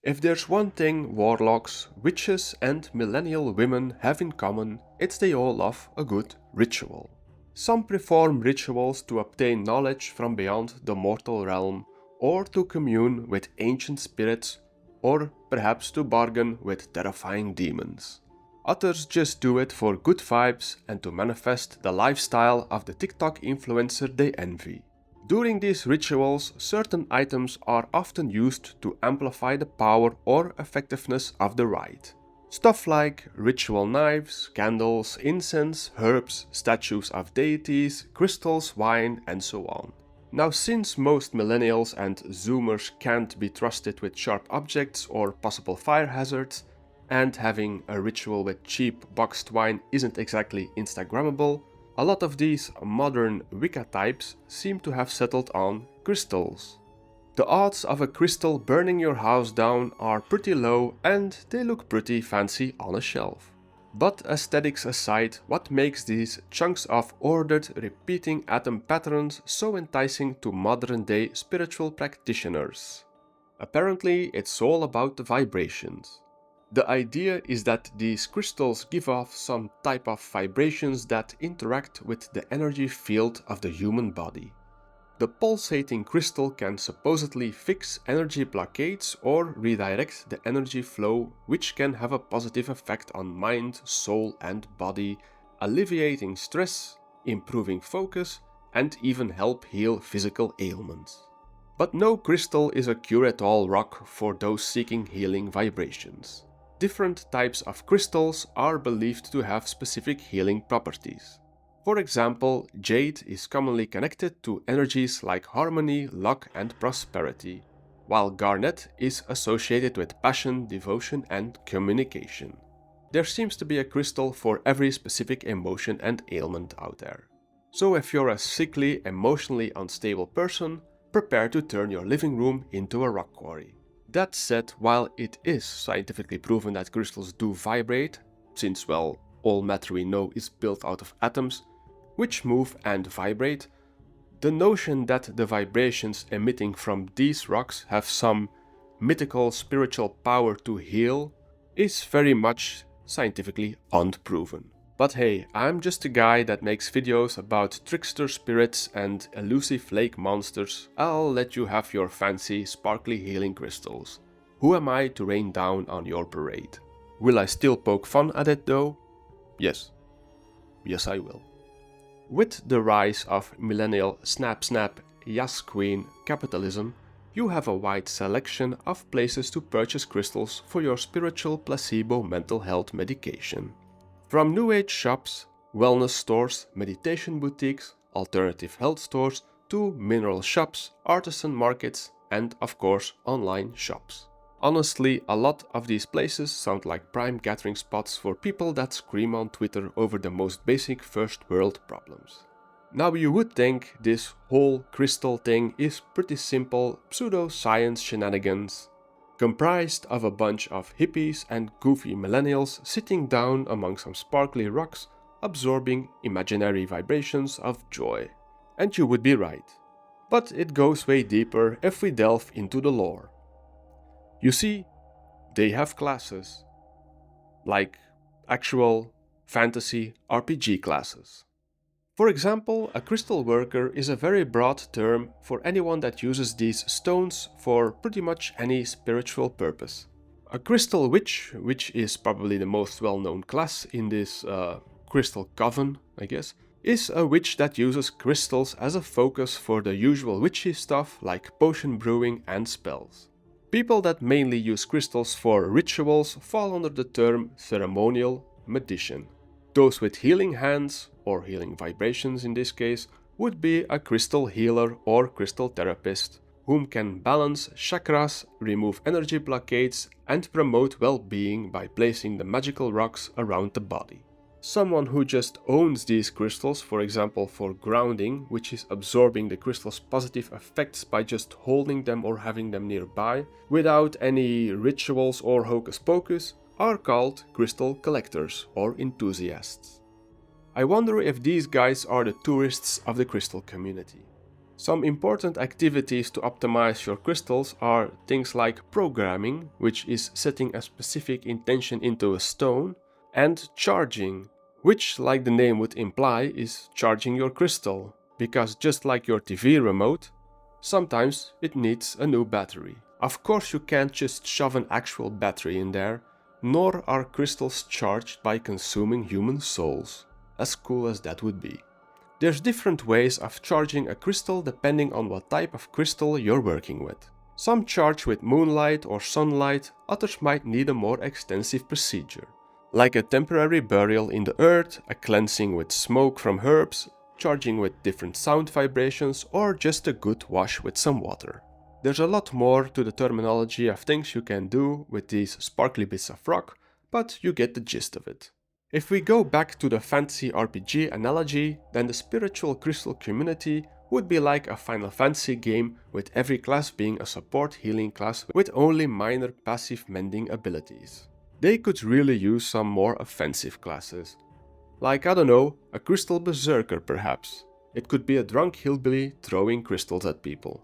If there's one thing warlocks, witches, and millennial women have in common, it's they all love a good ritual. Some perform rituals to obtain knowledge from beyond the mortal realm, or to commune with ancient spirits, or perhaps to bargain with terrifying demons. Others just do it for good vibes and to manifest the lifestyle of the TikTok influencer they envy. During these rituals, certain items are often used to amplify the power or effectiveness of the rite. Stuff like ritual knives, candles, incense, herbs, statues of deities, crystals, wine, and so on. Now, since most millennials and zoomers can't be trusted with sharp objects or possible fire hazards, and having a ritual with cheap boxed wine isn't exactly Instagrammable, a lot of these modern Wicca types seem to have settled on crystals. The odds of a crystal burning your house down are pretty low and they look pretty fancy on a shelf. But aesthetics aside, what makes these chunks of ordered, repeating atom patterns so enticing to modern-day spiritual practitioners? Apparently, it's all about the vibrations. The idea is that these crystals give off some type of vibrations that interact with the energy field of the human body. The pulsating crystal can supposedly fix energy blockades or redirect the energy flow, which can have a positive effect on mind, soul, and body, alleviating stress, improving focus, and even help heal physical ailments. But no crystal is a cure-it-all rock for those seeking healing vibrations. Different types of crystals are believed to have specific healing properties. For example, jade is commonly connected to energies like harmony, luck, and prosperity, while garnet is associated with passion, devotion, and communication. There seems to be a crystal for every specific emotion and ailment out there. So if you're a sickly, emotionally unstable person, prepare to turn your living room into a rock quarry. That said, while it is scientifically proven that crystals do vibrate, since, well, all matter we know is built out of atoms, which move and vibrate, the notion that the vibrations emitting from these rocks have some mythical spiritual power to heal is very much scientifically unproven. But hey, I'm just a guy that makes videos about trickster spirits and elusive lake monsters. I'll let you have your fancy, sparkly healing crystals. Who am I to rain down on your parade? Will I still poke fun at it though? Yes. Yes, I will. With the rise of millennial snap, yes queen capitalism, you have a wide selection of places to purchase crystals for your spiritual placebo mental health medication. From New Age shops, wellness stores, meditation boutiques, alternative health stores, to mineral shops, artisan markets, and of course online shops. Honestly, a lot of these places sound like prime gathering spots for people that scream on Twitter over the most basic first world problems. Now you would think this whole crystal thing is pretty simple pseudo-science shenanigans, comprised of a bunch of hippies and goofy millennials sitting down among some sparkly rocks, absorbing imaginary vibrations of joy. And you would be right. But it goes way deeper if we delve into the lore. You see, they have classes. Like actual fantasy RPG classes. For example, a crystal worker is a very broad term for anyone that uses these stones for pretty much any spiritual purpose. A crystal witch, which is probably the most well-known class in this crystal coven, I guess, is a witch that uses crystals as a focus for the usual witchy stuff like potion brewing and spells. People that mainly use crystals for rituals fall under the term ceremonial magician. Those with healing hands, or healing vibrations in this case, would be a crystal healer or crystal therapist, whom can balance chakras, remove energy blockades, and promote well-being by placing the magical rocks around the body. Someone who just owns these crystals, for example for grounding, which is absorbing the crystal's positive effects by just holding them or having them nearby, without any rituals or hocus pocus, are called crystal collectors or enthusiasts. I wonder if these guys are the tourists of the crystal community. Some important activities to optimize your crystals are things like programming, which is setting a specific intention into a stone, and charging, which, like the name would imply, is charging your crystal, because just like your TV remote, sometimes it needs a new battery. Of course you can't just shove an actual battery in there, nor are crystals charged by consuming human souls, as cool as that would be. There's different ways of charging a crystal depending on what type of crystal you're working with. Some charge with moonlight or sunlight, others might need a more extensive procedure, like a temporary burial in the earth, a cleansing with smoke from herbs, charging with different sound vibrations, or just a good wash with some water. There's a lot more to the terminology of things you can do with these sparkly bits of rock, but you get the gist of it. If we go back to the fantasy RPG analogy, then the spiritual crystal community would be like a Final Fantasy game with every class being a support healing class with only minor passive mending abilities. They could really use some more offensive classes. Like, I don't know, a crystal berserker perhaps. It could be a drunk hillbilly throwing crystals at people.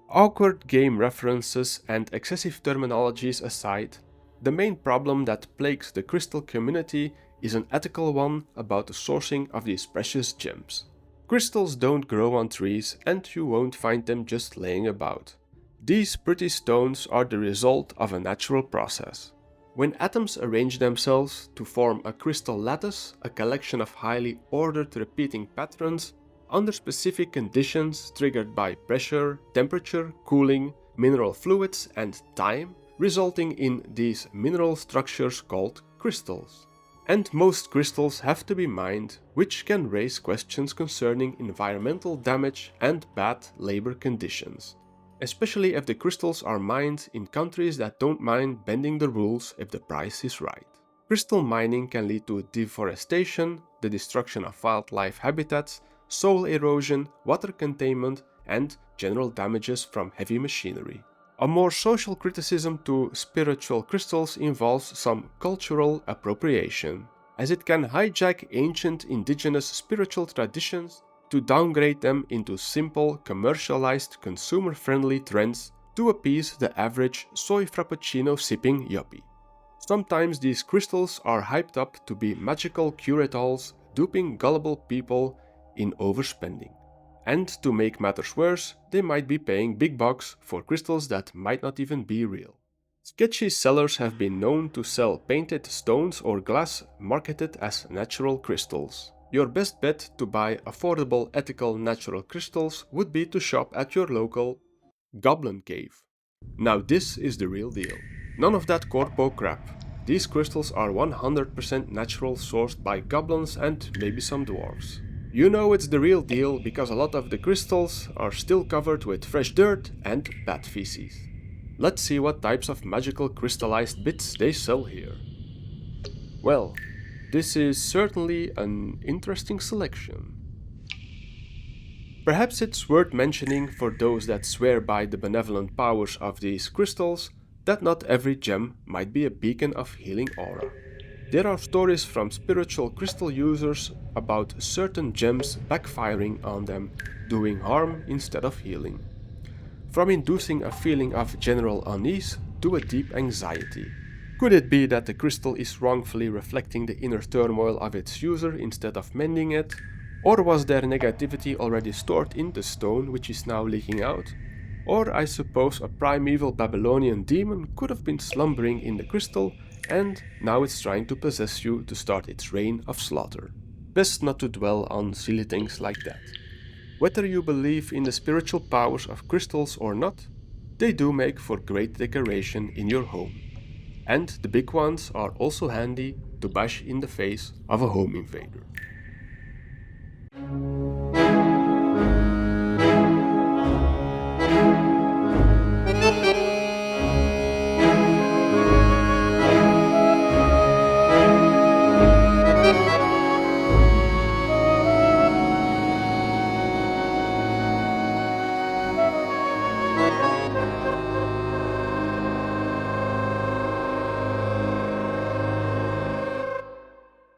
Awkward game references and excessive terminologies aside, the main problem that plagues the crystal community is an ethical one about the sourcing of these precious gems. Crystals don't grow on trees and you won't find them just laying about. These pretty stones are the result of a natural process. When atoms arrange themselves to form a crystal lattice, a collection of highly ordered repeating patterns, under specific conditions triggered by pressure, temperature, cooling, mineral fluids and time, resulting in these mineral structures called crystals. And most crystals have to be mined, which can raise questions concerning environmental damage and bad labor conditions, especially if the crystals are mined in countries that don't mind bending the rules if the price is right. Crystal mining can lead to deforestation, the destruction of wildlife habitats, soil erosion, water containment, and general damages from heavy machinery. A more social criticism to spiritual crystals involves some cultural appropriation, as it can hijack ancient indigenous spiritual traditions to downgrade them into simple, commercialized, consumer-friendly trends to appease the average soy frappuccino sipping yuppie. Sometimes these crystals are hyped up to be magical cure-it-alls, duping gullible people in overspending. And to make matters worse, they might be paying big bucks for crystals that might not even be real. Sketchy sellers have been known to sell painted stones or glass marketed as natural crystals. Your best bet to buy affordable ethical natural crystals would be to shop at your local goblin cave. Now this is the real deal. None of that corpo crap. These crystals are 100% natural, sourced by goblins and maybe some dwarves. You know it's the real deal because a lot of the crystals are still covered with fresh dirt and bat feces. Let's see what types of magical crystallized bits they sell here. Well, this is certainly an interesting selection. Perhaps it's worth mentioning for those that swear by the benevolent powers of these crystals that not every gem might be a beacon of healing aura. There are stories from spiritual crystal users about certain gems backfiring on them, doing harm instead of healing. From inducing a feeling of general unease to a deep anxiety. Could it be that the crystal is wrongfully reflecting the inner turmoil of its user instead of mending it? Or was there negativity already stored in the stone which is now leaking out? Or I suppose a primeval Babylonian demon could have been slumbering in the crystal and now it's trying to possess you to start its reign of slaughter. Best not to dwell on silly things like that. Whether you believe in the spiritual powers of crystals or not, they do make for great decoration in your home. And the big ones are also handy to bash in the face of a home invader.